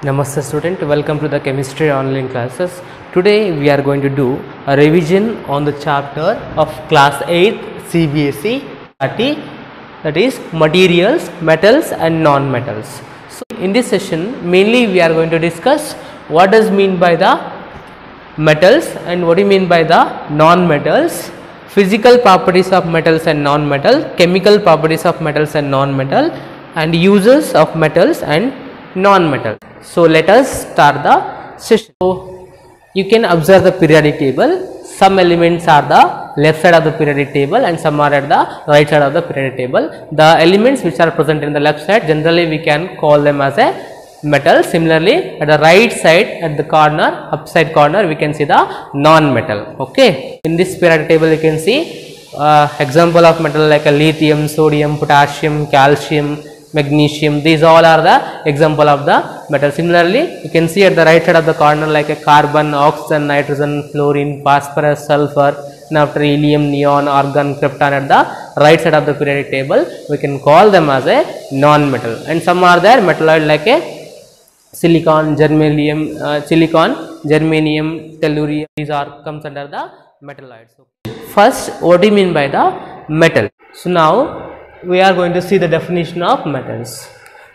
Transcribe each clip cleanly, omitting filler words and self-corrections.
Namaste student, welcome to the chemistry online classes. Today we are going to do a revision on the chapter of class 8 CBSE that is materials, metals and non-metals. So in this session mainly we are going to discuss what does mean by the metals and what do you mean by the non-metals, physical properties of metals and non-metal, chemical properties of metals and non-metal, and uses of metals and non-metal. So let us start the session. So you can observe the periodic table. Some elements are the left side of the periodic table and some are at the right side of the periodic table. The elements which are present in the left side, generally we can call them as a metal. Similarly, at the right side, at the corner, upside corner, we can see the non-metal. Okay. In this periodic table, you can see example of metal like a lithium, sodium, potassium, calcium, magnesium. These all are the example of the metal. Similarly, you can see at the right side of the corner like a carbon, oxygen, nitrogen, fluorine, phosphorus, sulfur, and after helium, neon, argon, krypton at the right side of the periodic table. We can call them as a non-metal. And some are there metalloid like a silicon, germanium, tellurium. These are comes under the metalloids. First, what do you mean by the metal? So now we are going to see the definition of metals.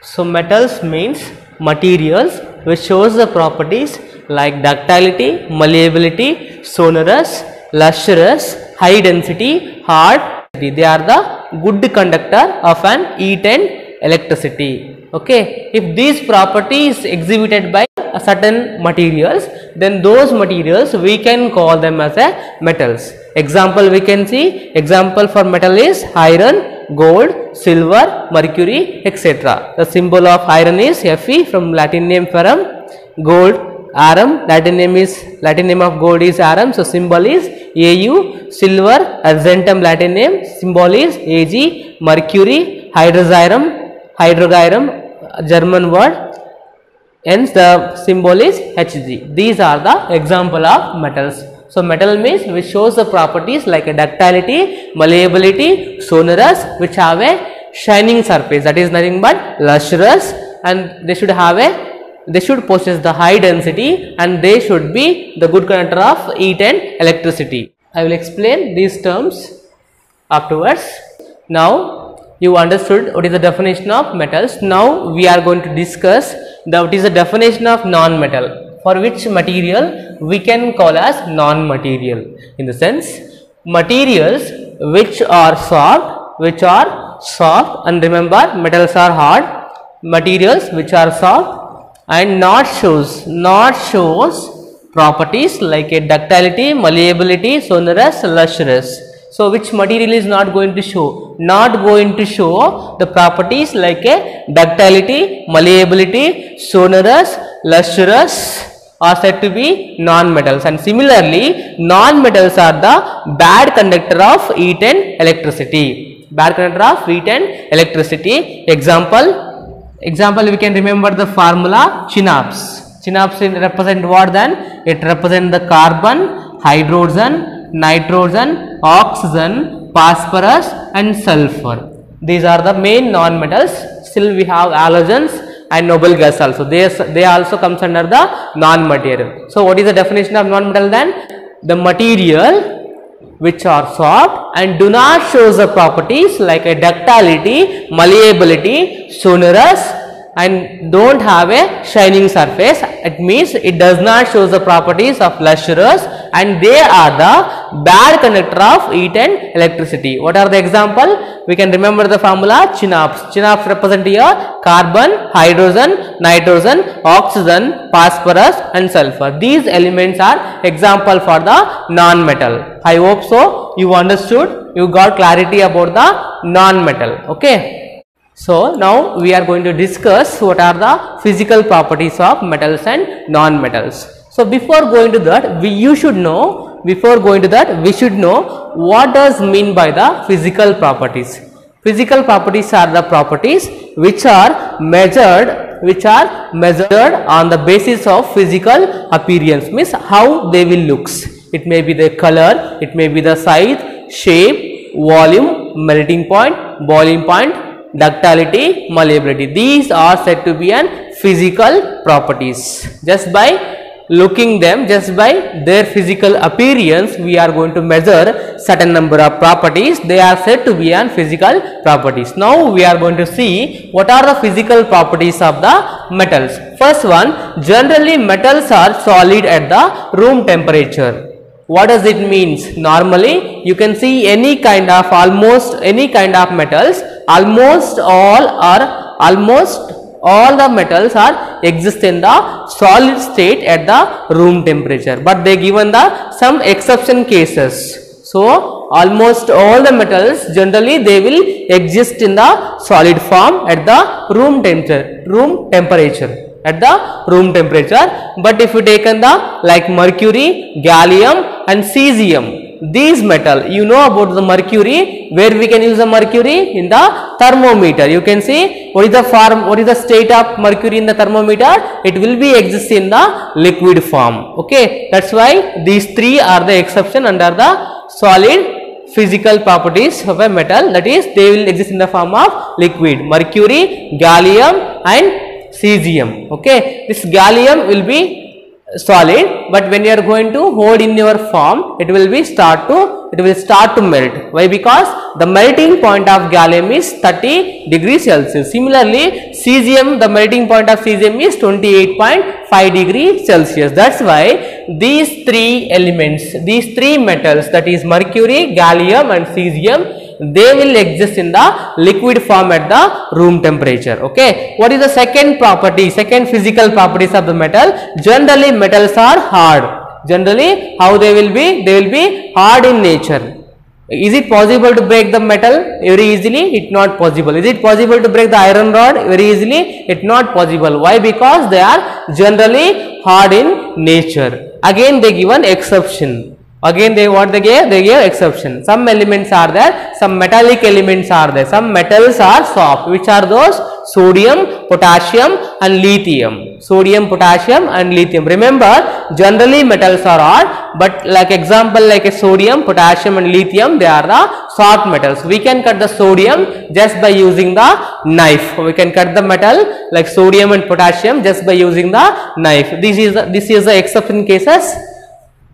So metals means materials which shows the properties like ductility, malleability, sonorous, lustrous, high density, hard. They are the good conductor of an heat and electricity. Okay, if these properties exhibited by a certain materials, then those materials we can call them as a metals. Example we can see, example for metal is iron, gold, silver, mercury, etc. The symbol of iron is Fe from Latin name ferrum, gold Arum, Latin name of gold is Arum, so symbol is Au, silver argentum, Latin name, symbol is Ag, mercury hydrogyrum, German word, hence the symbol is Hg. These are the example of metals. So metal means which shows the properties like a ductility, malleability, sonorous, which have a shining surface, that is nothing but lustrous, and they should possess the high density and they should be the good conductor of heat and electricity. I will explain these terms afterwards. Now you understood what is the definition of metals. Now we are going to discuss what is the definition of non-metal, for which material we can call as non-material. In the sense, materials which are soft, and remember metals are hard, materials which are soft and not shows properties like a ductility, malleability, sonorous, lustrous. So which material is not going to show? Not going to show the properties like a ductility, malleability, sonorous, lustrous are said to be non-metals, and similarly non-metals are the bad conductor of heat and electricity. Bad conductor of heat and electricity. Example we can remember the formula CHNOPS. CHNOPS represent what then? It represents the carbon, hydrogen, nitrogen, oxygen, phosphorus and sulfur. These are the main non-metals. Still we have halogens and noble gas also. They also comes under the non-material. So what is the definition of non-metal then? The material which are soft and do not show the properties like a ductility, malleability, sonorous, and don't have a shining surface. It means it does not show the properties of lustrous and they are the bad conductor of heat and electricity. What are the example? We can remember the formula CHNOPS. CHNOPS represent here carbon, hydrogen, nitrogen, oxygen, phosphorus and sulfur. These elements are example for the non-metal. I hope so you understood, you got clarity about the non-metal. Okay. So now we are going to discuss what are the physical properties of metals and non-metals. So before going to that, we should know what does mean by the physical properties. Physical properties are the properties which are measured on the basis of physical appearance, means how they will looks. It may be the color, it may be the size, shape, volume, melting point, boiling point, ductility, malleability. These are said to be an physical properties. Just by looking them, just by their physical appearance, we are going to measure certain number of properties. They are said to be an physical properties. Now we are going to see what are the physical properties of the metals. First one, generally metals are solid at the room temperature. What does it means? Normally you can see any kind of, almost any kind of metals, almost all the metals are exist in the solid state at the room temperature, but they given the some exception cases. So almost all the metals generally they will exist in the solid form at the room temperature at the room temperature. But if you taken the like mercury, gallium and cesium, these metal, you know about the mercury, where we can use the mercury in the thermometer. You can see what is the form, what is the state of mercury in the thermometer. It will be exist in the liquid form. Okay, that's why these three are the exception under the solid physical properties of a metal, that is they will exist in the form of liquid: mercury, gallium and cesium. Okay, this gallium will be solid, but when you are going to hold in your form, it will start to melt. Why? Because the melting point of gallium is 30 degrees Celsius. Similarly, cesium, the melting point of cesium is 28.5 degrees Celsius. That's why these three elements, these three metals, that is mercury, gallium and cesium, they will exist in the liquid form at the room temperature. Okay, what is the second property, second physical properties of the metal? Generally metals are hard. Generally how they will be? They will be hard in nature. Is it possible to break the metal very easily? It not possible. Is it possible to break the iron rod very easily? It not possible. Why? Because they are generally hard in nature. Again they give an exception. Again they gave exception. Some elements are there, some metallic elements are there, some metals are soft. Which are those? Sodium, potassium and lithium. Sodium, potassium and lithium. Remember, generally metals are hard, but like example like a sodium, potassium and lithium, they are the soft metals. We can cut the sodium just by using the knife. We can cut the metal like sodium and potassium just by using the knife. This is the exception cases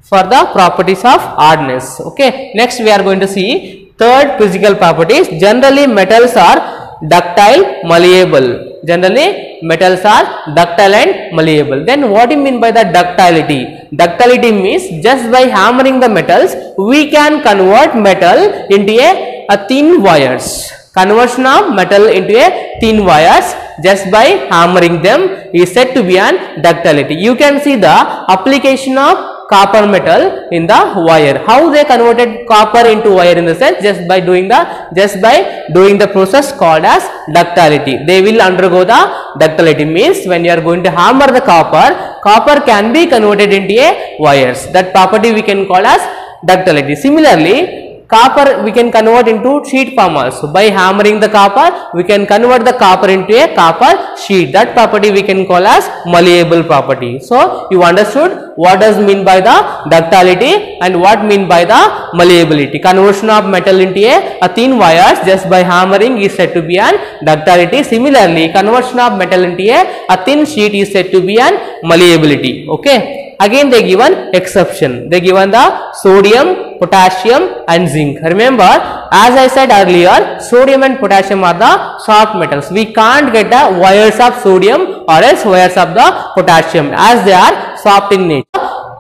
for the properties of hardness. Okay, next we are going to see third physical properties. Generally metals are ductile, malleable. Generally metals are ductile and malleable. Then what do you mean by the ductility? Ductility means just by hammering the metals, we can convert metal into a thin wires. Conversion of metal into a thin wires just by hammering them is said to be an ductility. You can see the application of copper metal in the wire. How they converted copper into wire? In the sense, just by doing the process called as ductility. They will undergo the ductility. Means when you are going to hammer the copper can be converted into a wires. That property we can call as ductility. Similarly, copper we can convert into sheet form also. By hammering the copper, we can convert the copper into a copper sheet. That property we can call as malleable property. So you understood what does mean by the ductility and what mean by the malleability. Conversion of metal into a thin wires just by hammering is said to be an ductility. Similarly, conversion of metal into a thin sheet is said to be an malleability. Okay, again they given exception. They given the sodium, potassium and zinc. Remember, as I said earlier, sodium and potassium are the soft metals. We can't get the wires of sodium or else wires of the potassium as they are soft in nature.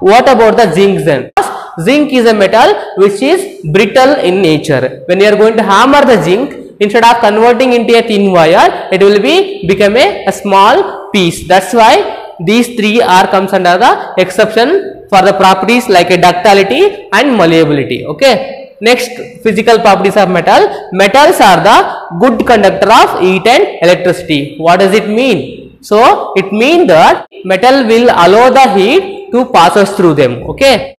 What about the zinc then? Zinc is a metal which is brittle in nature. When you are going to hammer the zinc, instead of converting into a thin wire, it will become a small piece. That's why these three are comes under the exception for the properties like a ductility and malleability. Okay, next physical properties of metal. Metals are the good conductor of heat and electricity. What does it mean? So it means that metal will allow the heat to pass us through them. Okay,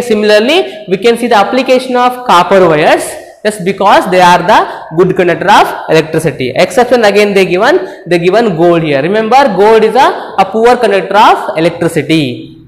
similarly we can see the application of copper wires just because they are the good conductor of electricity. Exception again they given gold here. Remember, gold is a poor conductor of electricity.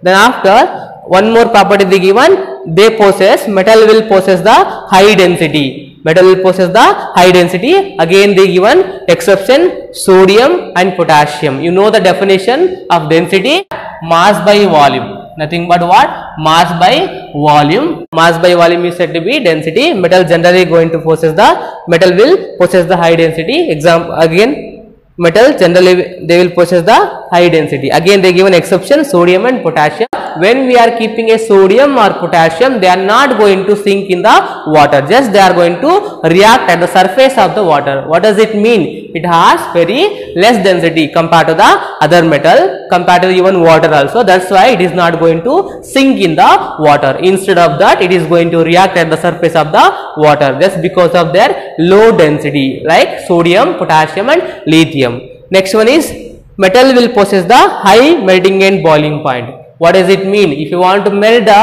Then after, one more property they given, metal will possess the high density. metal will possess the high density. Again they given exception sodium and potassium. You know the definition of density, mass by volume, nothing but what, mass by volume. Mass by volume is said to be density. Metal generally going to possess the, metal will possess the high density. Example again, metal generally they will possess the high density. Again they given exception sodium and potassium. When we are keeping a sodium or potassium, they are not going to sink in the water, just they are going to react at the surface of the water. What does it mean? It has very less density compared to the other metal, compared to even water also. That's why it is not going to sink in the water. Instead of that, it is going to react at the surface of the water, just because of their low density, like sodium, potassium and lithium. Next one is metal will possess the high melting and boiling point. What does it mean? If you want to melt the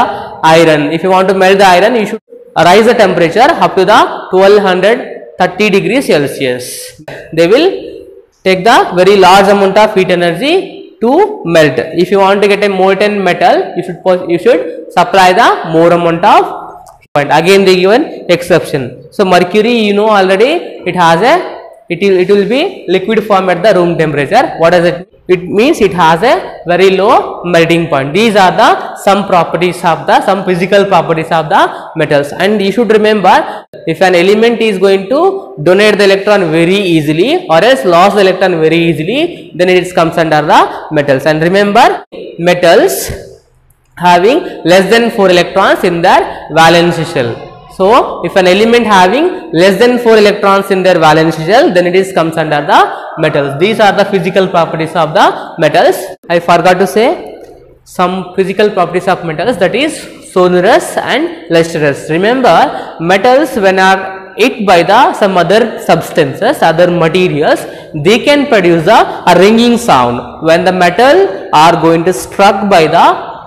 iron, you should raise the temperature up to the 1230 degrees Celsius. They will take the very large amount of heat energy to melt. If you want to get a molten metal, you should supply the more amount of point. Again they given exception. So mercury, you know already, it has a, it will be liquid form at the room temperature. What does it mean? It means it has a very low melting point. These are the some properties of the, some physical properties of the metals. And you should remember, if an element is going to donate the electron very easily or else lost the electron very easily, then it comes under the metals. And remember, metals having less than 4 electrons in their valence shell. So if an element having less than 4 electrons in their valence shell, then it is comes under the metals. These are the physical properties of the metals. I forgot to say some physical properties of metals, that is sonorous and lustrous. Remember, metals when are hit by the some other substances, other materials, they can produce a ringing sound. When the metal are going to struck by the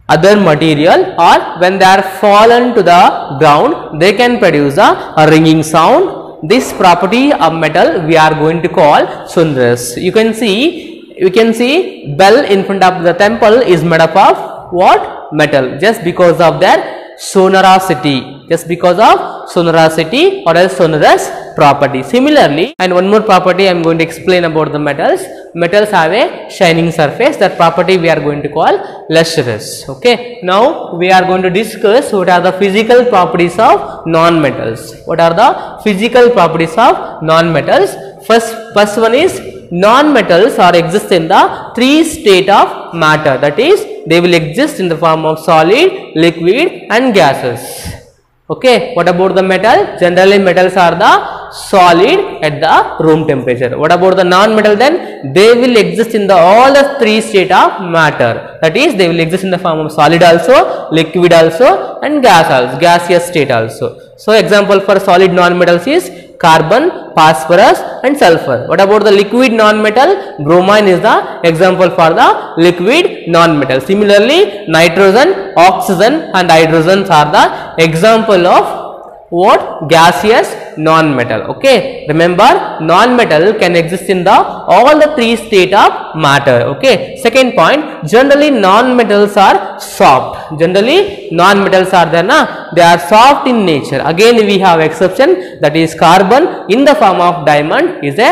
other material or when they are fallen to the ground, they can produce a ringing sound. This property of metal we are going to call sonorous. You can see bell in front of the temple is made up of what? Metal, just because of their sonorosity, just because of sonorosity or else sonorous property. Similarly, and one more property I am going to explain about the metals. Metals have a shining surface. That property we are going to call lustrous. Okay, now we are going to discuss what are the physical properties of non-metals. What are the physical properties of non-metals? First one is non-metals are exist in the 3 state of matter, that is they will exist in the form of solid, liquid and gases. Okay, what about the metal? Generally metals are the solid at the room temperature. What about the non-metal then? They will exist in the all the 3 state of matter, that is they will exist in the form of solid also, liquid also and gaseous state also. So example for solid non-metals is carbon, phosphorus and sulfur. What about the liquid non-metal? Bromine is the example for the liquid non-metal. Similarly, nitrogen, oxygen and hydrogen are the example of what? Gaseous non-metal. Okay, remember, non-metal can exist in the all the 3 state of matter. Okay, second point, generally non-metals are soft. Generally non-metals are there na, they are soft in nature. Again we have exception, that is carbon in the form of diamond is a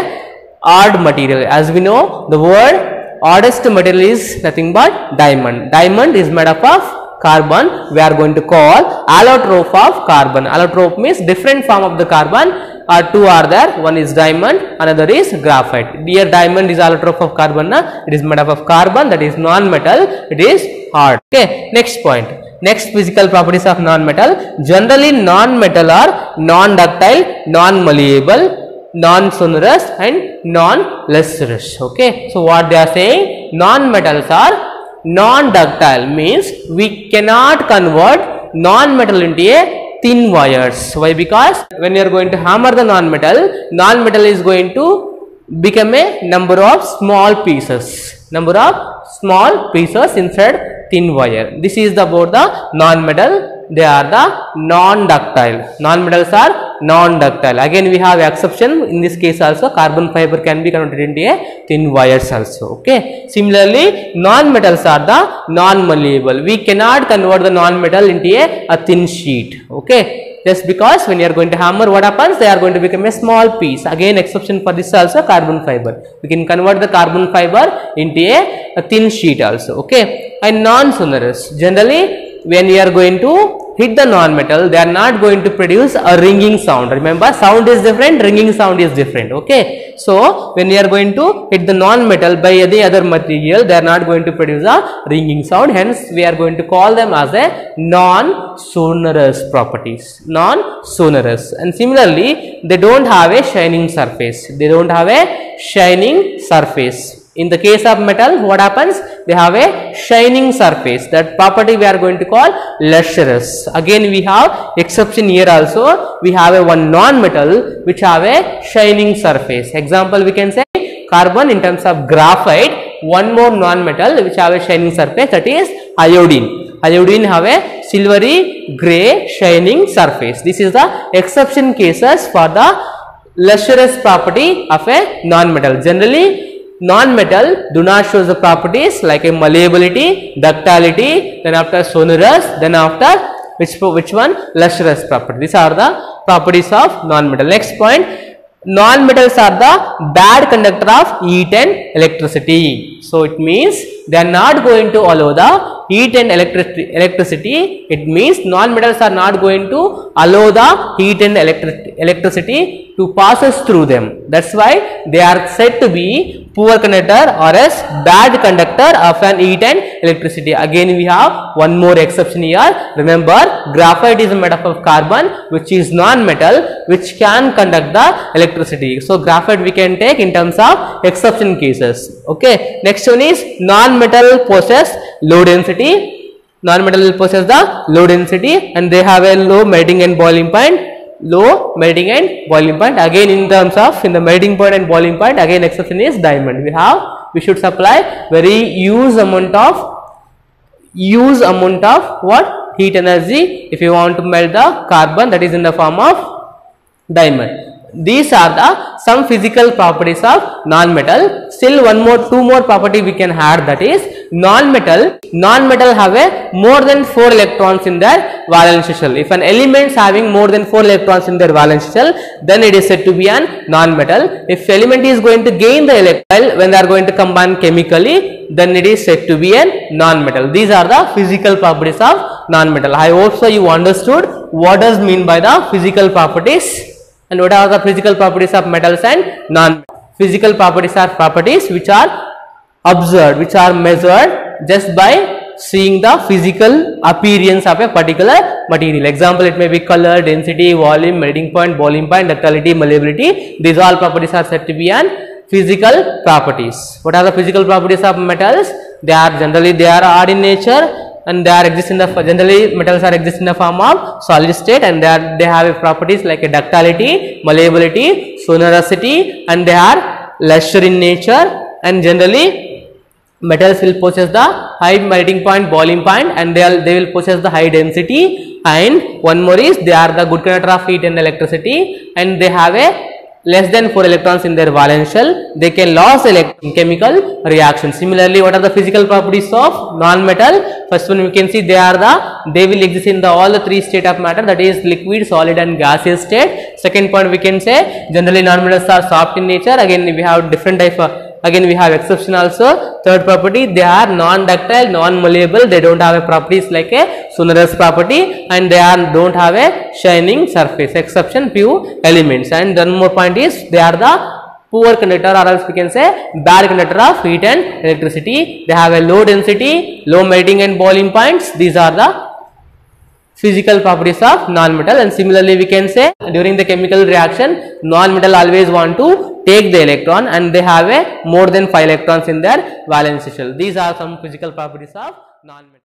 hard material. As we know, the word hardest material is nothing but diamond. Diamond is made up of carbon. We are going to call allotrope of carbon. Allotrope means different form of the carbon. Two are there, one is diamond, another is graphite. Here diamond is allotrope of carbon na? It is made up of carbon, that is non-metal, it is hard. Okay, next point, next physical properties of non-metal. Generally non-metal are non-ductile, non-malleable, non-sonorous and non-lustrous. Okay, so what they are saying, non-metals are non-ductile, means we cannot convert non-metal into a thin wires. Why? Because when you are going to hammer the non-metal is going to become a number of small pieces inside thin wire. This is about the non-metal. They are the non-ductile. Non-metals are non-ductile. Again we have exception in this case also, carbon fiber can be converted into a thin wires also. Okay, similarly non-metals are the non-malleable. We cannot convert the non-metal into a thin sheet. Okay, just because when you are going to hammer, what happens? They are going to become a small piece. Again, exception for this also carbon fiber. We can convert the carbon fiber into a thin sheet also. Okay, and non-sonorous. Generally, when we are going to hit the non-metal, they are not going to produce a ringing sound. Remember, sound is different, ringing sound is different. Okay, so when we are going to hit the non-metal by any other material, they are not going to produce a ringing sound. Hence, we are going to call them as a non-sonorous properties. Non-sonorous. And similarly, they don't have a shining surface. They don't have a shining surface. In the case of metal, what happens? They have a shining surface. That property we are going to call lustrous. Again, we have exception here also. We have a one non-metal which have a shining surface. Example, we can say carbon. In terms of graphite, one more non-metal which have a shining surface, that is iodine. Iodine have a silvery gray shining surface. This is the exception cases for the lustrous property of a non-metal. Generally, non-metal do not show the properties like a malleability, ductility, then after sonorous, then after which one? Lustrous property. These are the properties of non-metal. Next point, non-metals are the bad conductor of heat and electricity. So it means they are not going to allow the heat and electricity. It means non-metals are not going to allow the heat and electricity to passes through them. That's why they are said to be poor conductor or as bad conductor of an heat and electricity. Again, we have one more exception here. Remember, graphite is made up of carbon, which is non-metal, which can conduct the electricity. So graphite we can take in terms of exception cases. Okay, next one is non-metal possess low density. Non-metal will possess the low density and they have a low melting and boiling point. Low melting and boiling point. Again, in terms of in the melting point and boiling point, again exception is diamond. We should supply very huge amount of what? Heat energy if you want to melt the carbon, that is in the form of diamond. These are the some physical properties of non-metal. Still two more property we can add, that is non-metal have a more than 4 electrons in their valence shell. If an element is having more than 4 electrons in their valence shell, then it is said to be an non-metal. If element is going to gain the electron when they are going to combine chemically, then it is said to be a non-metal. These are the physical properties of non-metal. I hope so you understood what does mean by the physical properties and what are the physical properties of metals and non-metal. Physical properties are properties which are observed, which are measured just by seeing the physical appearance of a particular material. Example, it may be color, density, volume, melting point, boiling point, ductility, malleability. These all properties are said to be an physical properties. What are the physical properties of metals? They are odd in nature and generally metals are exist in the form of solid state, and they have properties like a ductility, malleability, sonorosity, and they are luster in nature. And generally metals will possess the high melting point, boiling point, and they will possess the high density. And one more is they are the good conductor of heat and electricity, and they have a less than 4 electrons in their valence shell. They can lose electron in chemical reaction. Similarly, what are the physical properties of non-metal? First one we can see they will exist in all the 3 state of matter, that is liquid, solid and gaseous state. Second point we can say generally non-metals are soft in nature. Again, we have different type of we have exception also. Third property, they are non-ductile, non-malleable. They don't have a properties like a sonorous property, and they don't have a shining surface. Exception, few elements. And one more point is they are the poor conductor, or else we can say bad conductor of heat and electricity. They have a low density, low melting and boiling points. These are the physical properties of non-metal. And similarly we can say during the chemical reaction, non-metal always want to take the electron, and they have a more than 5 electrons in their valence shell. These are some physical properties of non-metal.